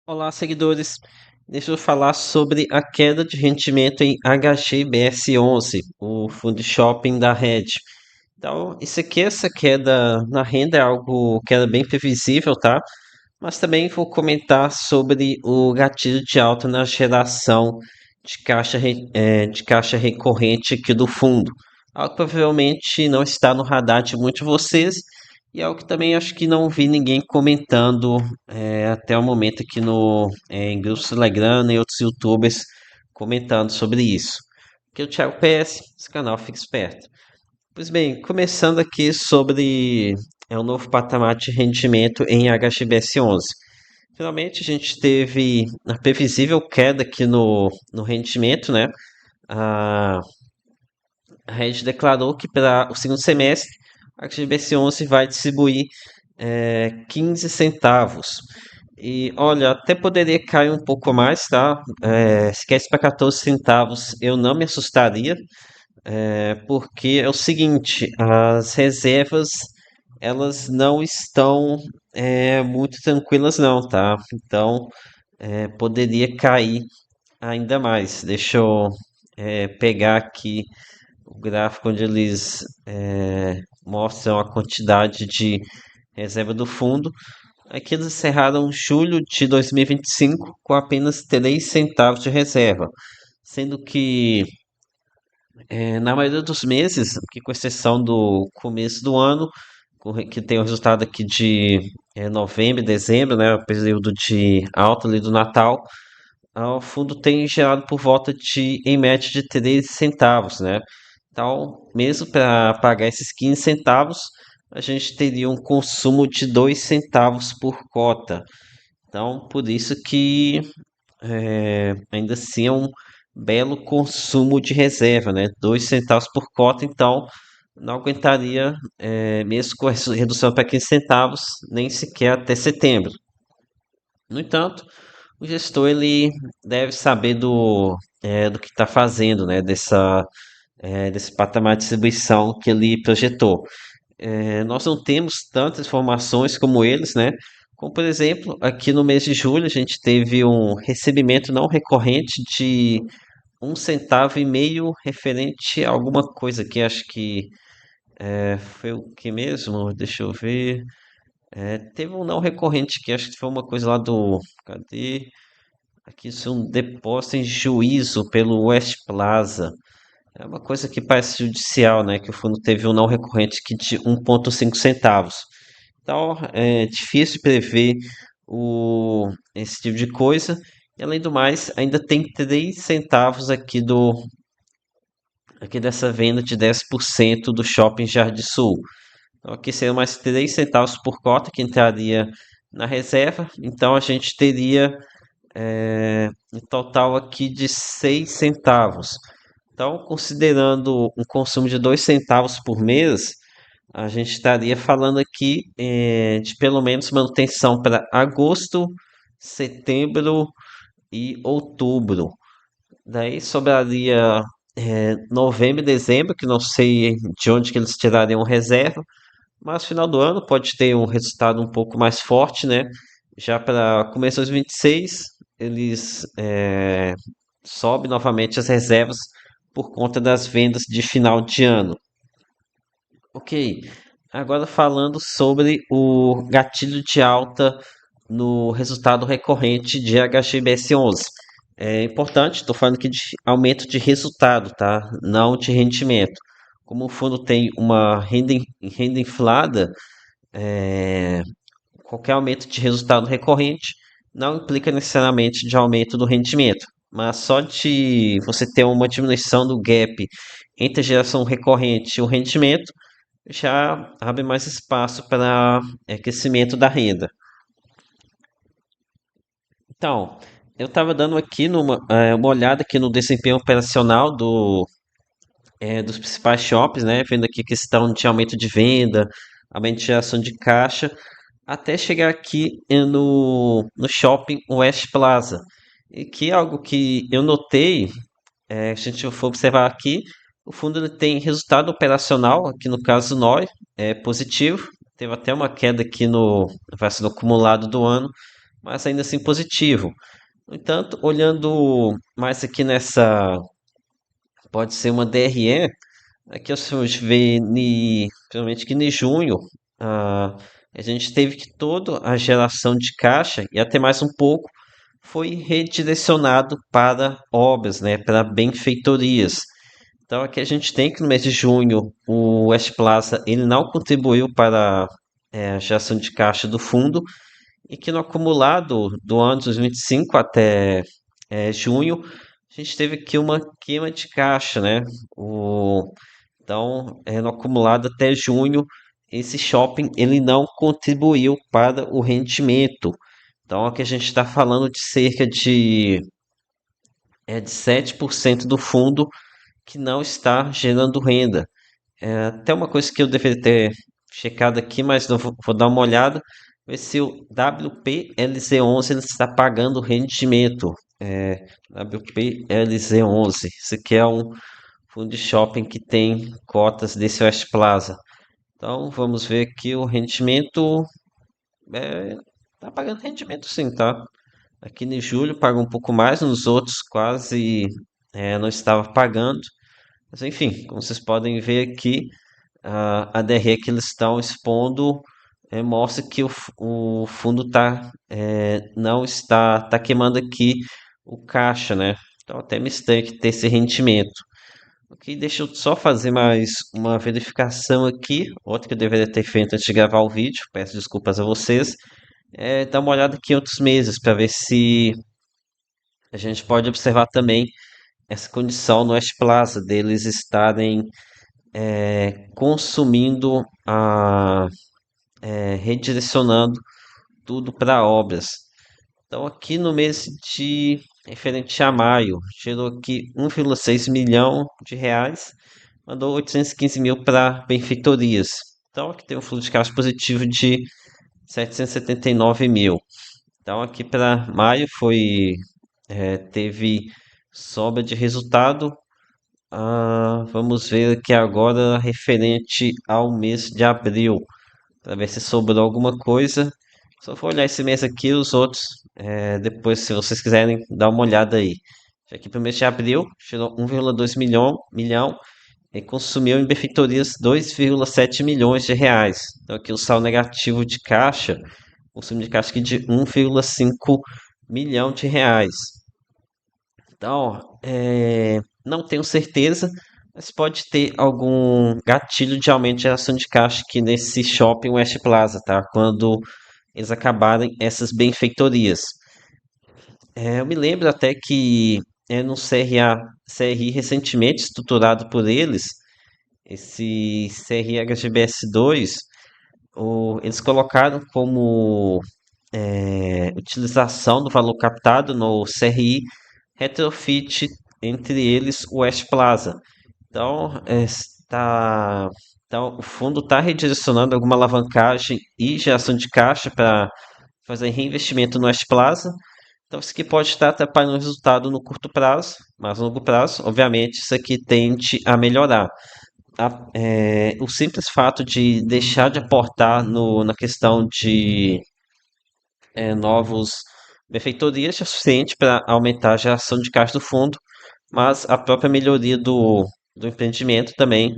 Olá, seguidores. Deixa eu falar sobre a queda de rendimento em HGBS11, o fundo de shopping da Rede. Então, essa queda na renda é algo que era bem previsível, tá? Mas também vou comentar sobre o gatilho de alta na geração de caixa recorrente aqui do fundo. Algo que provavelmente não está no radar de muitos de vocês e algo que também acho que não vi ninguém comentando até o momento aqui em grupos do Telegram e outros YouTubers comentando sobre isso. Aqui é o Thiago PS, esse canal fica esperto. Pois bem, começando aqui sobre o novo patamar de rendimento em HGBS11. Finalmente a gente teve a previsível queda aqui no rendimento, né? A, a Rede declarou que para o segundo semestre a HGBS11 vai distribuir 15 centavos. E olha, até poderia cair um pouco mais, tá? Se caísse para 14 centavos, eu não me assustaria, porque é o seguinte, as reservas elas não estão muito tranquilas não, tá? Então poderia cair ainda mais. Deixa eu pegar aqui o gráfico onde eles mostram a quantidade de reserva do fundo. Aqui eles encerraram julho de 2025 com apenas 3 centavos de reserva, sendo que na maioria dos meses, que com exceção do começo do ano, que tem o resultado aqui de novembro e dezembro, né, o período de alta ali do Natal, o fundo tem gerado por volta de, em média, de 13 centavos, né? Então, mesmo para pagar esses 15 centavos, a gente teria um consumo de 2 centavos por cota. Então, por isso que ainda assim é um belo consumo de reserva, né? 2 centavos por cota, então não aguentaria, mesmo com essa redução para 15 centavos, nem sequer até setembro. No entanto, o gestor ele deve saber do que está fazendo, né? Desse patamar de distribuição que ele projetou. Nós não temos tantas informações como eles, né? Como, por exemplo, aqui no mês de julho, a gente teve um recebimento não recorrente de 1,5 centavo referente a alguma coisa que acho que foi o que mesmo? Deixa eu ver. Teve um não recorrente que acho que foi uma coisa lá do. Cadê? Aqui isso é um depósito em juízo pelo West Plaza. É uma coisa que parece judicial, né? Que o fundo teve um não recorrente que de 1,5 centavos. Então, é difícil prever esse tipo de coisa. E além do mais, ainda tem 3 centavos aqui dessa venda de 10% do Shopping Jardim Sul. Então, aqui seriam mais 3 centavos por cota que entraria na reserva. Então, a gente teria um total aqui de 6 centavos. Então, considerando um consumo de 2 centavos por mês, a gente estaria falando aqui de pelo menos manutenção para agosto, setembro e outubro. Daí sobraria novembro e dezembro, que não sei de onde que eles tirariam reserva, mas final do ano pode ter um resultado um pouco mais forte, né? Já para começo de 2026, eles sobem novamente as reservas por conta das vendas de final de ano. Ok, agora falando sobre o gatilho de alta no resultado recorrente de HGBS11. É importante, estou falando aqui de aumento de resultado, tá? Não de rendimento. Como o fundo tem uma renda inflada, qualquer aumento de resultado recorrente não implica necessariamente de aumento do rendimento, mas só de você ter uma diminuição do gap entre a geração recorrente e o rendimento já abre mais espaço para crescimento da renda. Então, eu estava dando aqui uma olhada aqui no desempenho operacional dos principais shops, né? Vendo aqui a questão de aumento de venda, aumento de geração de caixa, até chegar aqui no shopping West Plaza. E que é algo que eu notei, se a gente for observar aqui, o fundo ele tem resultado operacional, aqui no caso positivo. Teve até uma queda aqui vai ser no acumulado do ano, mas ainda assim positivo. No entanto, olhando mais aqui nessa, pode ser uma DRE, aqui a gente vê, principalmente que em junho, ah, a gente teve que toda a geração de caixa, e até mais um pouco, foi redirecionado para obras, né, para benfeitorias. Então aqui a gente tem que no mês de junho o West Plaza ele não contribuiu para a geração de caixa do fundo e que no acumulado do ano de 2025 até junho a gente teve aqui uma queima de caixa, né? O, então no acumulado até junho esse shopping ele não contribuiu para o rendimento. Então aqui a gente está falando de cerca de 7% do fundo que não está gerando renda. Até uma coisa que eu deveria ter checado aqui, mas não vou dar uma olhada, ver se o WPLZ11 ele está pagando rendimento. WPLZ11, isso aqui é um fundo de shopping que tem cotas desse West Plaza. Então vamos ver aqui o rendimento. Tá pagando rendimento sim, tá? Aqui em julho paga um pouco mais, nos outros quase não estava pagando. Mas enfim, como vocês podem ver aqui, a DRE que eles estão expondo mostra que o fundo não está queimando aqui o caixa, né? Então até me estranha que ter esse rendimento. Ok, deixa eu só fazer mais uma verificação aqui, outra que eu deveria ter feito antes de gravar o vídeo, peço desculpas a vocês. Dar uma olhada aqui em outros meses para ver se a gente pode observar também essa condição no West Plaza deles estarem consumindo redirecionando tudo para obras. Então, aqui no mês de referente a maio, gerou aqui 1,6 milhão de reais, mandou 815 mil para benfeitorias. Então, aqui tem um fluxo de caixa positivo de 779 mil. Então, aqui para maio teve sobra de resultado. Vamos ver aqui agora referente ao mês de abril para ver se sobrou alguma coisa. Só vou olhar esse mês aqui, os outros, depois, se vocês quiserem dar uma olhada aí. Já aqui para o mês de abril, tirou 1,2 milhão e consumiu em benfeitorias 2,7 milhões de reais. Então aqui o saldo negativo de caixa, consumo de caixa aqui de 1,5 milhão de reais. Então, não tenho certeza, mas pode ter algum gatilho de aumento de geração de caixa aqui nesse shopping West Plaza, tá? Quando eles acabarem essas benfeitorias. Eu me lembro até que no CRI recentemente estruturado por eles, esse CRI HGBS2, eles colocaram como utilização do valor captado no CRI retrofit, entre eles o West Plaza. Então, então o fundo está redirecionando alguma alavancagem e geração de caixa para fazer reinvestimento no West Plaza. Então, isso aqui pode estar atrapalhando o resultado no curto prazo, mas no longo prazo, obviamente, isso aqui tende a melhorar. O simples fato de deixar de aportar na questão de novos benfeitorias é suficiente para aumentar a geração de caixa do fundo, mas a própria melhoria do empreendimento também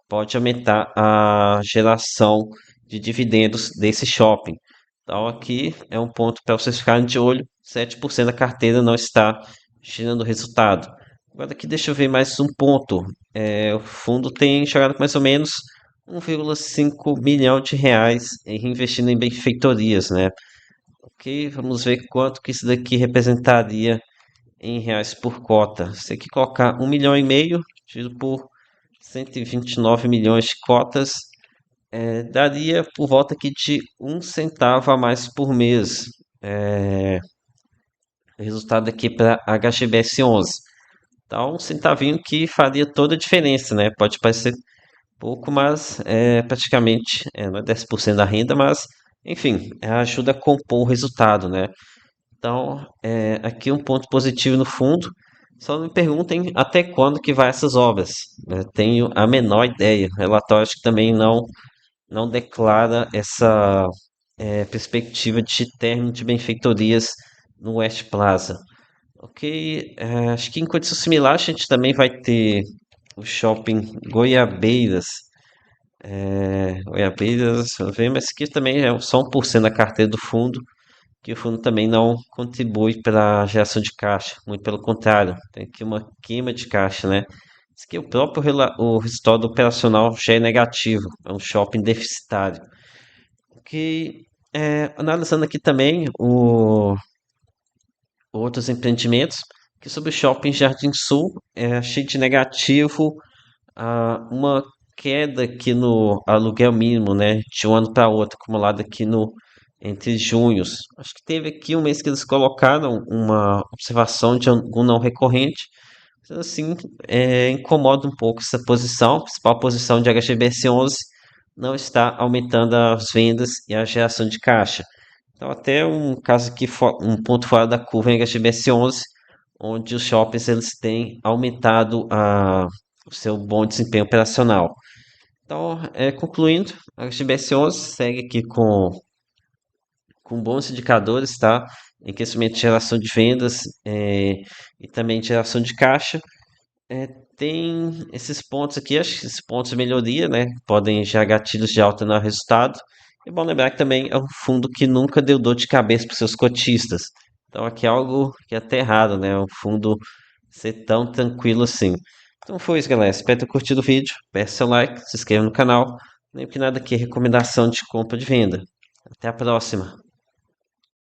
pode aumentar a geração de dividendos desse shopping. Então, aqui é um ponto para vocês ficarem de olho: 7% da carteira não está gerando resultado. Agora, aqui deixa eu ver mais um ponto. O fundo tem jogado mais ou menos 1,5 milhão de reais reinvestindo em benfeitorias, né? Ok, vamos ver quanto que isso daqui representaria em reais por cota. Se aqui colocar 1,5 milhão, dividido por 129 milhões de cotas, daria por volta aqui de 1 centavo a mais por mês. Resultado aqui para HGBS 11. Então, um centavinho que faria toda a diferença, né? Pode parecer pouco, mas praticamente não é 10% da renda, mas enfim, ajuda a compor o resultado, né? Então, aqui um ponto positivo no fundo. Só me perguntem até quando que vai essas obras. Eu tenho a menor ideia. O relatório acho que também não declara perspectiva de término de benfeitorias no West Plaza. Ok, acho que em condição similar a gente também vai ter o shopping Goiabeiras. Goiabeiras, deixa eu ver, mas que também é só 1% da carteira do fundo, que o fundo também não contribui para a geração de caixa, muito pelo contrário, tem aqui uma queima de caixa, né? Isso que o próprio o resultado operacional já é negativo, é um shopping deficitário. Que, analisando aqui também outros empreendimentos, que sobre o shopping Jardim Sul, achei de negativo uma queda aqui no aluguel mínimo, né, de um ano para outro, acumulado aqui no entre junhos. Acho que teve aqui um mês que eles colocaram uma observação de algum não recorrente. Então, assim, incomoda um pouco essa posição, a principal posição de HGBS 11 não está aumentando as vendas e a geração de caixa. Então, até um caso aqui, um ponto fora da curva em HGBS 11, onde os shoppings eles têm aumentado o seu bom desempenho operacional. Então, concluindo, a HGBS 11 segue aqui com bons indicadores, tá? Em crescimento de geração de vendas e também de geração de caixa. Tem esses pontos aqui, acho que esses pontos de melhoria, né? Podem gerar gatilhos de alta no resultado. É bom lembrar que também é um fundo que nunca deu dor de cabeça para os seus cotistas. Então aqui é algo que é até raro, né? Um fundo ser tão tranquilo assim. Então foi isso, galera. Espero ter curtido o vídeo. Peça seu like, se inscreva no canal. Lembre que nada aqui é recomendação de compra ou de venda. Até a próxima.